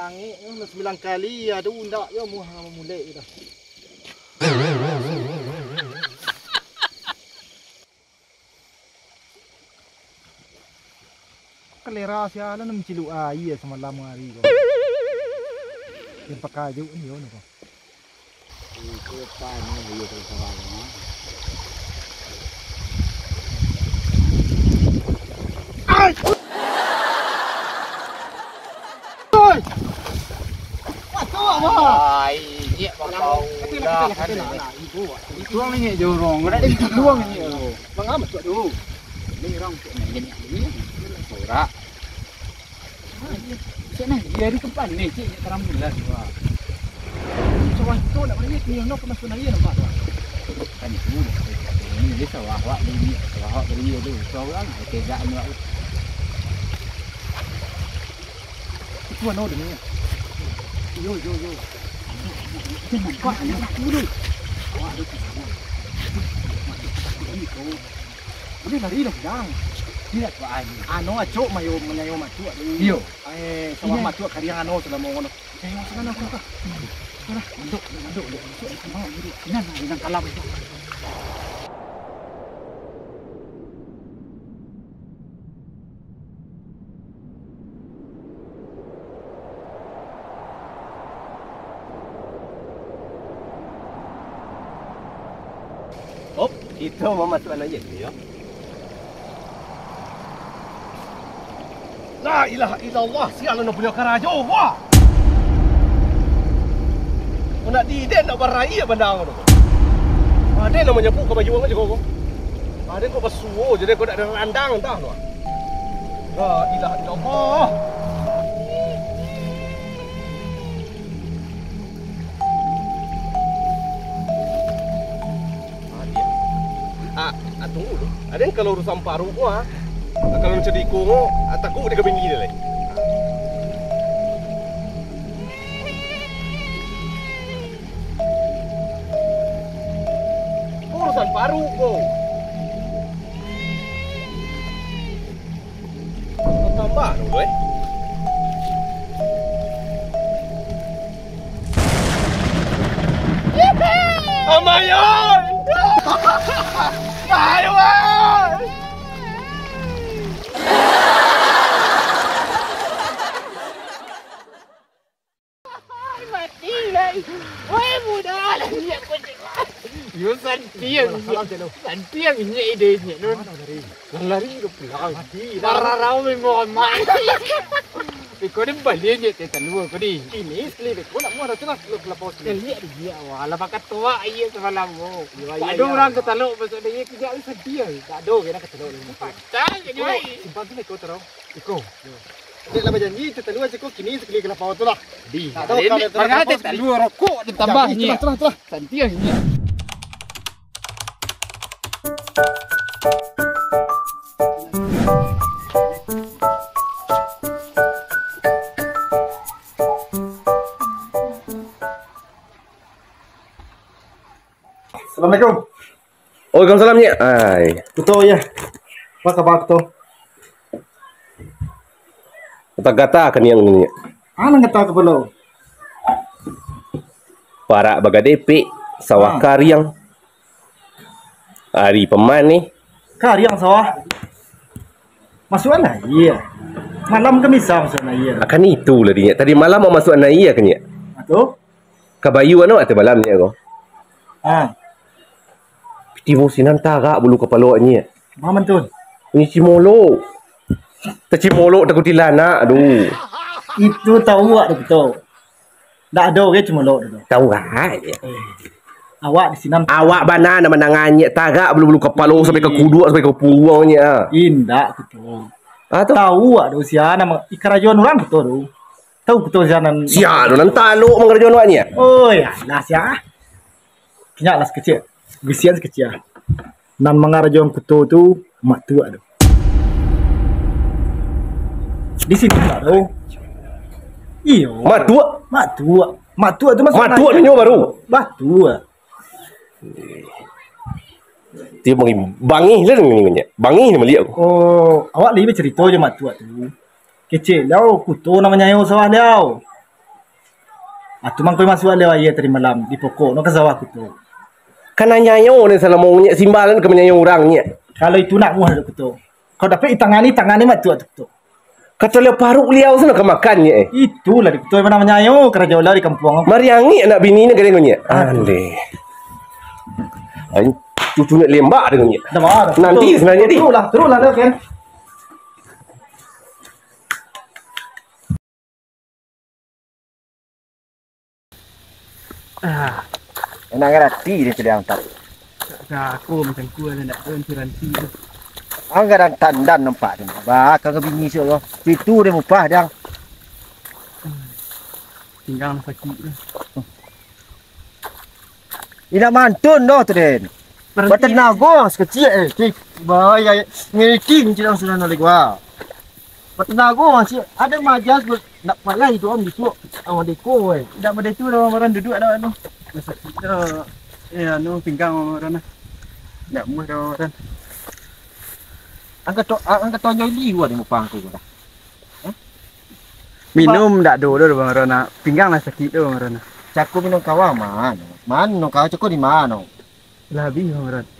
langit 9 kali ada undak yo muah mulai dah. Kelera sialan mencilu air semalam hari kau. Yang pakai je ni ono kau. Itu panas dia tersalah. Ai! Oi! Apa apa? Ai, dia bakal dah kan. Itu orang ni jorong, ada di luang ni. Bang amat tu. Ni orang tu ni. Sorak. Cik ni, dia di tempat ni, cik terang jelas tu. Sawah tu nak balik ni nak masuk air nampak tu. Kan itu. Ini dia sawah awak ni, sawah awak dari tu. Seorang tegak ni awak. Itu mana dia ni? Yo. Jangan kau nak dulu. Awak ada di sana. Ini lari dah sedang. Tidak buat Ano acok mayo menyayo matu. Iyo. Sawah matu kariang ano sudah mau ngono. Saya sana kau. Mana? Duduk. Jangan kalah itu. Oh, kita mau masuk anak ni ya. La ilaha illallah, sial nak punya karajo wah. Nak diden nak berai bandang tu. Ada nak menyapu ke baju orang je kau. Ada kau basuh je kau nak ada randang entah tu. La ilaha illallah. Tunggu dulu. Ada yang kalau urusan paru gua, kalau macam di Kongo, takut dia kebingi dia lagi. Urusan paru gua. Tambah dulu Amayon! Ayo! Mati lah. Woi muda lah ni aku cakap. Yo santiang. Santiang ni ide ni. Lari ke pulang. Pararau memang mai. Kau ni balik je terlalu kau ni. Ini sekali kau nak muat dah lu kelapos ni. Lihat dia wala pakat tua iya semalam mo. Ada orang ketaluk masuk dia kerja sedih. Tak ada kena ketelok ni. Tak jadi. Simpan tu kau terau. Iko. Dia lama janji terlalu aja kau kini sekali kelapos tu lah. Di. Kalau terlalu rokok ditambahnya. Telah. Santiang ni. Assalamualaikum. Waalaikumsalam ni. Ai. Betul ya. Apa khabar betul? Kata-kata kan yang ni. Ana ngata ke belum? Para bagadepek sawah kariang. Hari peman ni. Kariang sawah. Masuk lah iya. Malam kami sama masuk iya. Akan itulah dia. Tadi malam mau masuk anak iya kan ya. Betul? Kabayu ano atau malam ni aku. Tibo sinan tarak bulu kepala ni. Maman tu. Ni cimolo. Tercimolo takut dilana. Aduh. Itu tahu awak betul. Tak ada ke cuma lo tu. Tahu kan? Awak di sini. Awak bana nama nangannya tarak bulu kepala sampai ke kudu sampai ke pungungnya. Indak betul. Tu tahu awak tu sia nama ikarajon orang betul tu. Tahu betul sia nan. Sia tu nan taluk mengarajon awaknya. Oh ya, lah sia. Kinyak las kecil. Gisian kecil. Nan mengarajon betul tu mak tua tu. Di sini tak tu. Iyo. Mak tua. Mak tua tu masuk. Mak tua ni baru. Mak tua. Dia bangih lah ni. Bangih ni melihat aku. Oh, awak lebih cerita je mak tua tu. Kecil lau kutu namanya yo sawah lau. Atu mang kau masuk lewa ia tadi malam di pokok no kazawa aku tu. Kana nyayo ni salah maunya simbalan ke menyayo orangnya. Kalau itu nak muah aku tu. Kau dapat tangani mat tu tu. Kata le paruk liau sana ke makannya. Itulah di tu mana menyayo kerja ulah di kampung. Mariangi anak bini ni kadang-kadang. Ande. Ai cucu nak lembak dengannya. Nanti sebenarnya di. Teruslah dah kan. Enak ngerti dia tidak angkat. Aku macam ku ada nak ranti tu. Anggaran tandan nampak tu. Bah kagak bini insya-Allah. Situ dia mupah dang. Tinggal sakit tu. Ina mantun doh tu den. Bertenaga sekecil bahaya ngiking tidak sudah nalik wah. Bertenaga masih ada majas nak palai tu om disuk awak deko Dak pada tu orang duduk ada anu. Sakit dah. Anu pinggang orang. Dak muah dah orang. Angkat tonjol liwa di mupang tu dah. Minum dak do bang Rona. Pinggang lah sakit tu bang Rona. Cakup minum kawa man. Man no kau cakup di mana? Lah habis bang Rona.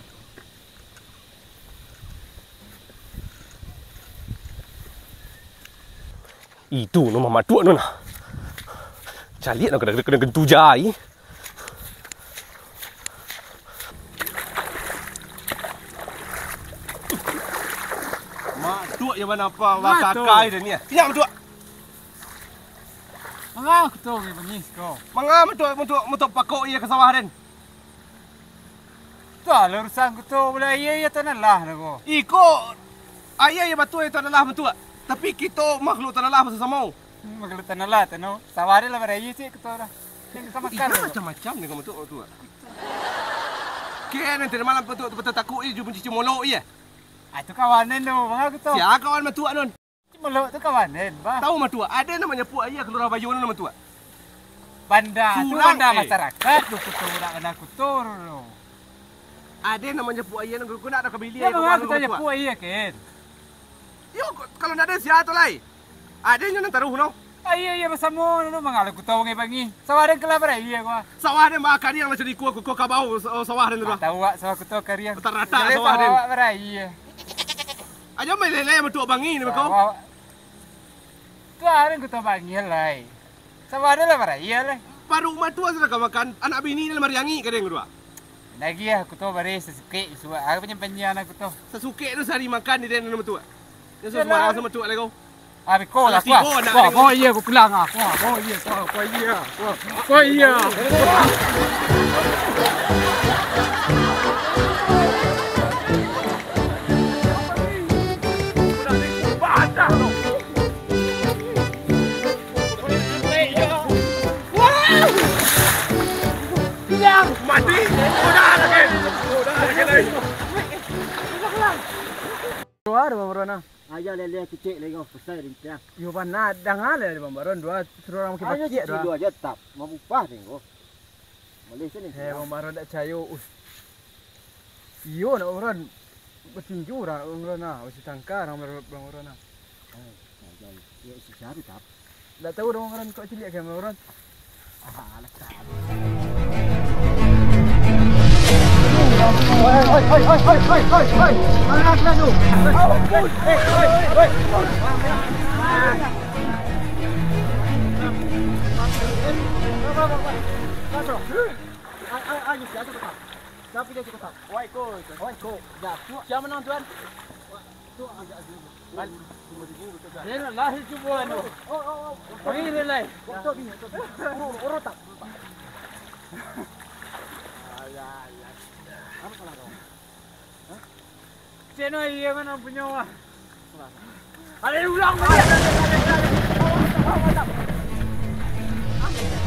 Itu no mama tua no nah. Cari nak kena gentu jai. Mak tua yang mana apa wakakai dia ni. Pinjam tua. Mangah aku tu bengis kau. Mangam untuk pakok ia ke sawah den. Tu lah urusan aku tu boleh iya tanah lah aku. Iko ayah yang batu itu adalah betul. Tapi kita makhluk tanah lah bersama. Makhluk tanah lah tanah. Sawari lah beraya sih kita dah. Kita makan macam-macam ni kamu tu. Kira nanti malam betul takut ia jumpa cici molok ia. Itu kawanan tu, bang aku tu. Siapa kawan matua non? Molok tu kawanan, bang. Tahu matua? Ada namanya puak ia keluar bayu nama matua. Banda, tu Surang, banda masyarakat. Tu kutu nak kena kutur. Ada namanya puak ia nak guna ada kabili. Ya, bang aku tanya puak iya kan. Yo kalau nak ada siapa tu lai? Ada yang nak taruh no? Iya bersama no mangal aku tahu ngai bangi. Sawah den kelapa iya gua. Sawah den makan yang macam di ku kabau sawah den tu. Tahu wak sawah aku tahu kariang. Rata sawah den. Sawah beraya. Aja mai lele matua bangi ni kau. Tu hari aku tahu bangi lai. Sawah den lah beraya lai. Baru matua sudah kau makan anak bini ni mariangi kadang kedua. Lagi aku tahu bare sesuke suat. Aku penyan aku tahu. Sesuke tu sehari makan di den matua. Yang semua sama matua lagi kau. Abi ko lah ko iya ko pulang ah ko iya mati udah lagi keluar bang Rona. Aja lele kecil lagi besar dia. Yo pana dangan le bang Baron dua suruh orang kita kecil dua aja tap mau upah tengok. Boleh sini. Bang Baron dak cayo. Iyo nak orang bertinju dah orang na, mesti tangkar bang orang na. Ya sejarah tap. Dak tahu orang kau cilik ke orang. Alah tak. Oi. Anak laju. Oi. Ayo siapa tu? Siapa dia cakap? Oi ko. Ya, siapa nama tuan? Tu agak Dia lahir cuba anu. Bagi dia lai. Urut tak? Ceno iya mana punya wah. Ada ulang.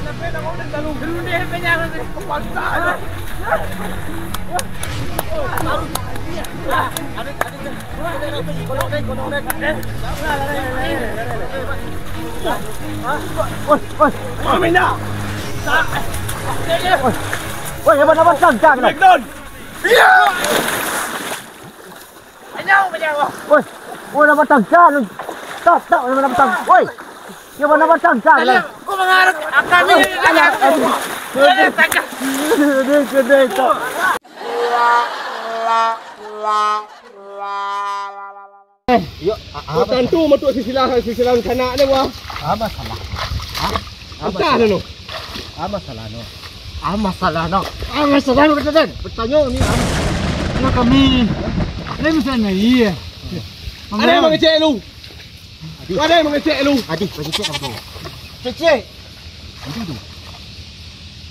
Kenapa dah kau dah lalu? Dulu dia banyak ni. Kuasa. Oi, apa nama sangka ni? McDonald. Iya. Oi, nama sangka ni. Tak, nama sangka. Oi. Yang mana sangka ni? mengarut akan ini. Gede itu. Yuk, Tentu metu sisilah kana ni wah. apa salah? Apa no? Masalah no. Masalah no betul. Bertanya ni. Anak kami. Ini misalnya iya. Ada yang mengecek lu. Ada yang mengecek lu. Adik, bagi cek kamu. Cek.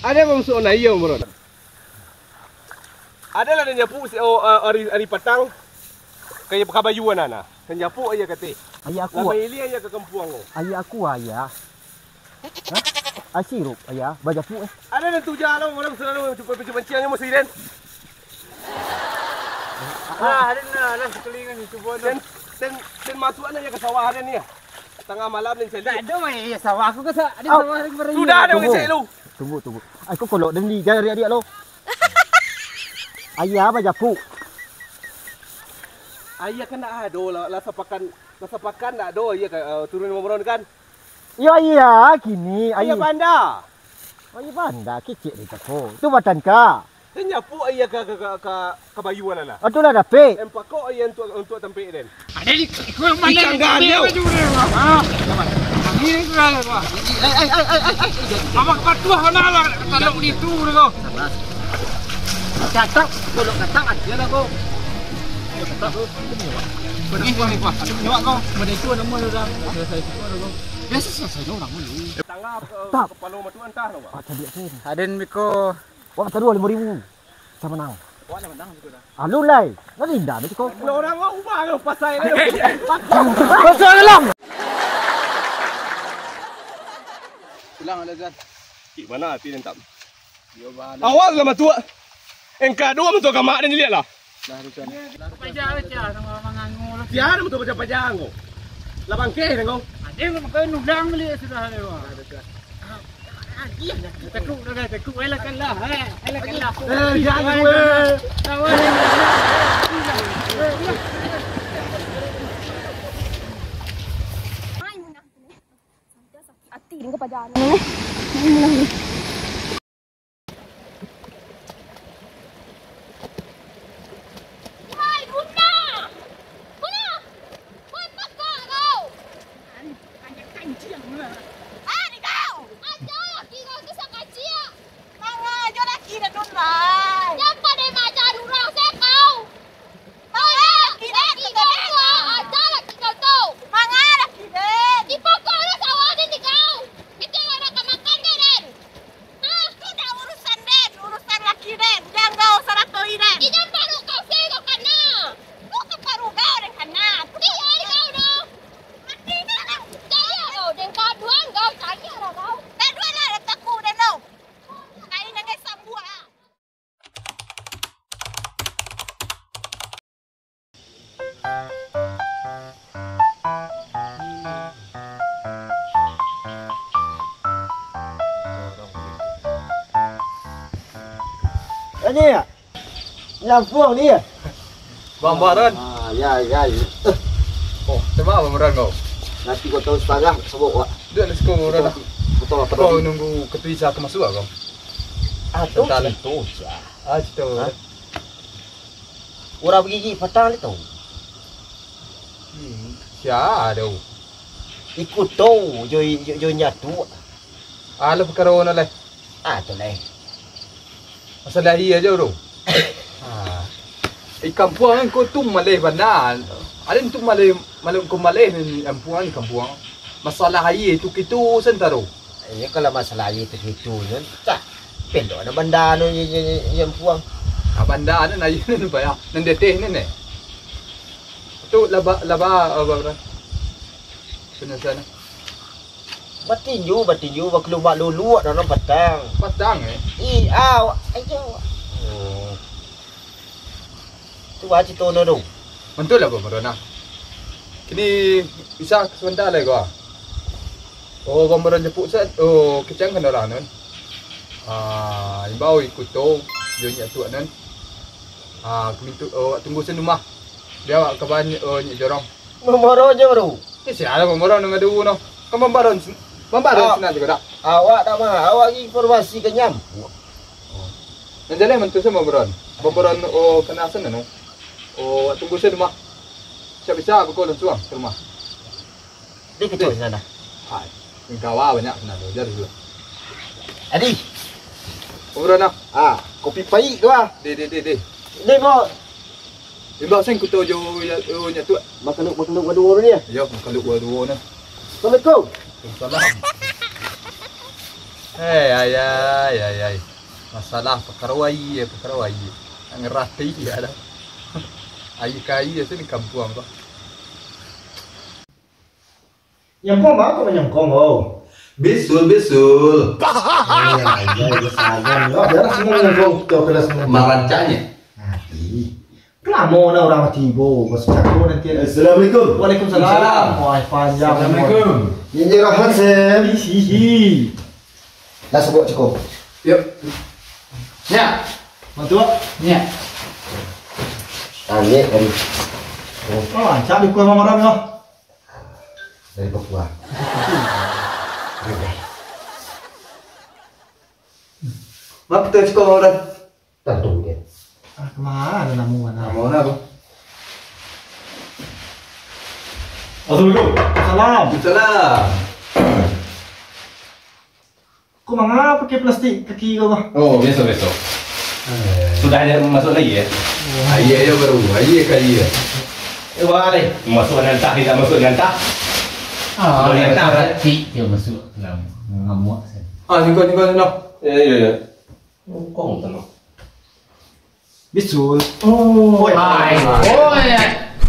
Ada yang masuk na iya meron. Ada lah dia nyapu ari petang. Kayak kabayuan ana. Nyapu aja kate. Ayah aku. Lama ili aja ke kampung ko. Ayah aku ayah. Asirup ayah, baca pu Ada yang tu jalan orang selalu cuba ciannya mesti den. Ada na sekelingan itu bodoh. Dan masuknya ke sawah ada ni. Tengah malam ni saya. Ada mai sawah aku ke ada sawah lagi beri. Sudah ada ngecek lu. Tunggu. Aku kolok dan ni jari adik lo. Ayah baca pu. Ayah kan ada lah sapakan nak do ya turun memeron kan. Ya kini Ayah banda. Ayah banda kecil ni tako. Tu batan ka. Dan nyapu ayah ke kabayuan lah. Atulah dapat. Empat ko ayah untuk tempe den. Ada di mana Ikan gandil. Ini kan apa? Apa ketua mana lah taluk di tu kau. Catak, kolok catak aja lah kau. Pergi kau ni kau. Nyawa kau. Mana itu nama dah. Saya kau. Biasa saya orang dulu. Tangap kepala matu entah no. Tadi aku. Aden Miko. Wah taruh 5,000. Sama nang. Wah menang juga dah. Alun lai. Nanti dah ni kau. Orang ubah ke pasai ni. Pasal lang. Pulang ada Zat. Ki mana api dan tak. Awal lah matu. Engkau dua matu kamak dan lihat lah. Pajak aja nama mangangu. Tiada matu macam pajang ko. Labang ke dengan kau. Ada makan nudang beli sudah lewa. Tekuk dah tekuk elakan lah. Elakan lah. Jangan weh. Hati dengan kepada Hai Bunda. Bunda. Mana kau? Ah, ni kau. Ada laki kau kisah kacau. Manga jo laki dah tunai. Siapa dia macam orang saya kau? Laki kau. Ada laki kau tu. Manga laki dia. Di pokok lu sawah ni kau. Kita nak makan den. Ah, tidak urusan den, urusan laki den. Jangan kau salah toi den. Jangan baru kau sih kau kena. Kau baru kau den kena. Dia ni kau tu. Mati dah lah. Saya tu, den kau duang kau saya lah kau. Dan dua lah takku den kau. Kau ini nangai sambut ah. Ini ya. Yang buang ni ya. Bang Baran. Ya. Oh, coba apa meran kau? Nanti kau tahu setengah sebut wak. Dia nak sekolah meran dah. Betul Kau nunggu ketua Isa ke masuk kau? tu. Tentang. Tu. Cerita. Orang pergi petang ni tu. Ya, ada. Ikut tu jo nyatu. Ala perkara mana lah? Tu lah. Masalah iya aja tu. Kampung kan kau tu Malay bandar. Ada tu Malay kau Malay ni kampung ni kampung. Masalah iya itu kita sentaro. Ya kalau masalah itu kan. Tak. Pendok ada bandar tu yang puang. Bandar ni naik ni bayar. Nan deteh ni. Tu laba apa berapa? Benar sana. Batinju baklumak lulu dalam petang. Patang Ayo. Tu aja tu no. Betul lah apa Marona. Kini bisa sebentar lagi kau. Oh, gambaran jepuk set. Oh, kecang kan orang nan. Imbau ikut tu, dia nyatu nan. Kami tu tunggu senumah. Dia kaban nyek jorong. Memoro je baru. Siapa membaron dengan dulu no. Kamu membaron Mampak ada senang juga tak? Awak tak mah, awak informasi kenyam. Nanti lah mentu sama beron. Beron oh kena sana no. Oh tunggu saya rumah. Siap bisa aku kolon suang ke rumah. Dia kecil sana. Hai. Kawa banyak sana tu. Jadi dulu. Adi. Beron nak. Kopi pahit tu ah. Di. Ni mau Imbak sen kutu jo nya tu. makan dua ni. Ya, kalau dua na. Assalamualaikum. Salam. Ay. Masalah perkara wai. Ngerati ya dah. Ai kai sini kampung kau. Yang kau mau yang kau mau. Besul. Ya, besaran. Oh, biar semua yang kau kelas semua. Merancanya. Kelamo na orang tibo, bos cakap nanti. Assalamualaikum. Waalaikumsalam. Wah, panjang. Assalamualaikum. Ini rahat sem. Hihi. Dah sebut cukup. Yuk. Ya. Mantu. Ya. Tanya dari. Oh, cari kuah mama orang no. Dari Papua. Mak kita cukup orang. Tentu dia. Kemana namu mana? Mau nak apa? Assalamualaikum. Salam. Salam. Kau mengapa pakai plastik kaki kau mah? Oh, besok. Sudah ada masuk lagi ya? Ayah baru. Ayah kali ya. Boleh. Masuk nantah tidak masuk nantah. Boleh tak berarti dia masuk dalam ngamuk saya. Ni kau nak. Ya. Kong tenang. Bisul. Oh,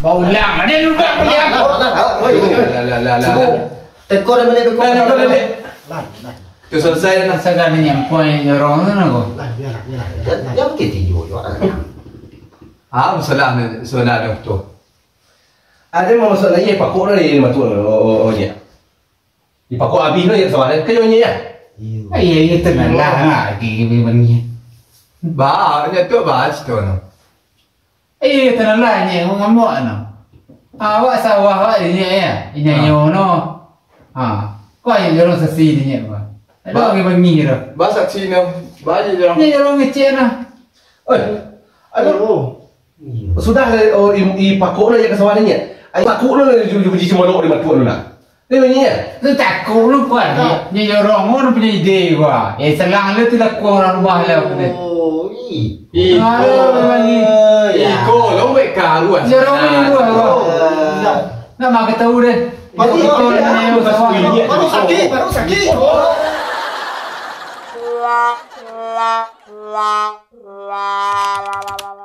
bau ulang. Ada lupa ulang. Tekor ada mana tekor? Lan. Tu selesai dah. Sekarang ni yang poin orang tu nak ko. Biar. Yang kita tidur juga. Masalah ni tu. Ada mau masuk lagi pakok ni matu oh nya. Di pakok habis ni sama ada kayu nya ya. Iya tenang lah lagi begini. Nya tu situ no. Iya tenang lah ni ngamuk no. Awak sawah awak ni ya. Ini no. Kau yang jorong sesi ni ya. Ada lagi begini tu. Saksi ni. Baji orang. Ni jorong ngecek lah. Aduh. Sudah oh i pakok ni yang kesawannya. Ai pakok ni juga semua nak di matu lu nak. Ni nya. Tu takut lu kuat. Ni jorong orang punya ide gua. Selang lu tu lah orang rumah lah. Oh, Iko lo wek karuan. Jorong ni gua. Nak mak tahu deh. Baru sakit. La la la la la la la